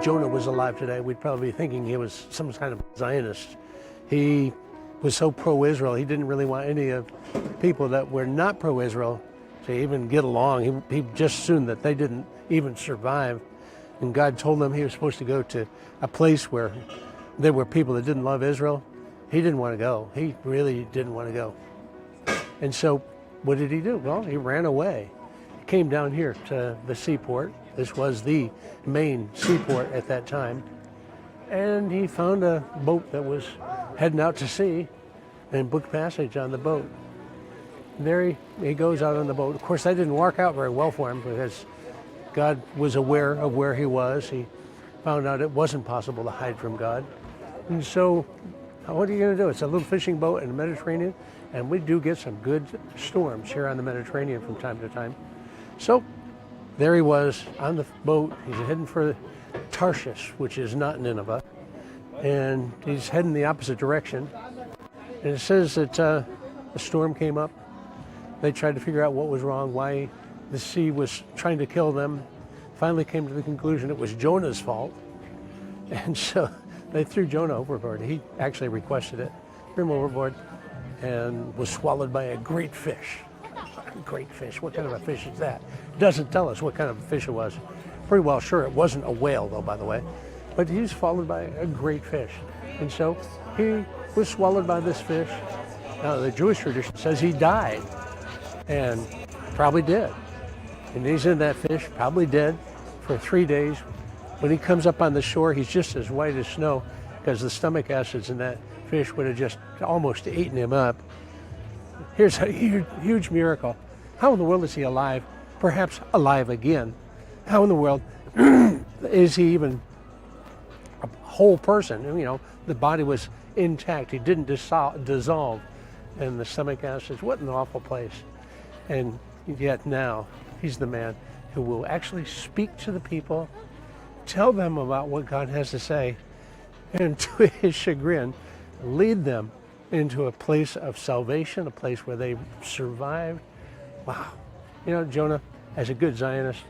Jonah was alive today, we'd probably be thinking he was some kind of Zionist. He was so pro-Israel, he didn't really want any of people that were not pro-Israel to even get along. He just assumed that they didn't even survive. And God told him he was supposed to go to a place where there were people that didn't love Israel. He didn't want to go. He really didn't want to go. And so what did he do? Well, he ran away. He came down here to the seaport. This was the main seaport at that time. And he found a boat that was heading out to sea and booked passage on the boat. There he goes out on the boat. Of course, that didn't work out very well for him because God was aware of where he was. He found out it wasn't possible to hide from God. And so what are you going to do? It's a little fishing boat in the Mediterranean, and we do get some good storms here on the Mediterranean from time to time. So there he was on the boat. He's heading for Tarshish, which is not Nineveh, and he's heading the opposite direction. And it says that a storm came up. They tried to figure out what was wrong, why the sea was trying to kill them. Finally came to the conclusion it was Jonah's fault. And so they threw Jonah overboard. He actually requested it, threw him overboard, and was swallowed by a great fish. A great fish. What kind of a fish is that? Doesn't tell us what kind of a fish it was. Pretty well sure it wasn't a whale, though, by the way. But he was swallowed by a great fish. And so he was swallowed by this fish. Now, the Jewish tradition says he died, and probably did. And he's in that fish, probably dead, for 3 days. When he comes up on the shore, he's just as white as snow because the stomach acids in that fish would have just almost eaten him up. Here's a huge miracle. How in the world is he alive? Perhaps alive again. How in the world is he even a whole person? You know, the body was intact. He didn't dissolve in the stomach acids. What an awful place. And yet now he's the man who will actually speak to the people, tell them about what God has to say, and to his chagrin, lead them into a place of salvation, a place where they survived. Wow. You know, Jonah, as a good Zionist,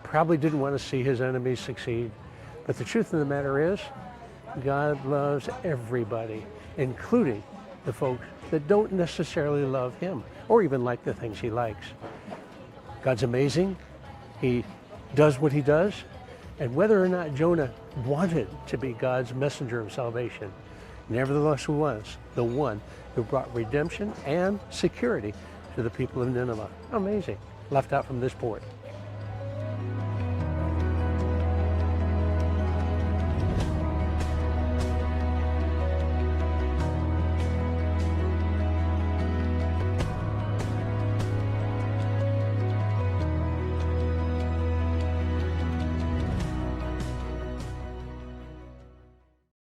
probably didn't want to see his enemies succeed. But the truth of the matter is, God loves everybody, including the folks that don't necessarily love him or even like the things he likes. God's amazing. He does what he does. And whether or not Jonah wanted to be God's messenger of salvation, nevertheless he was the one who brought redemption and security to the people of Nineveh. Amazing. Left out from this port.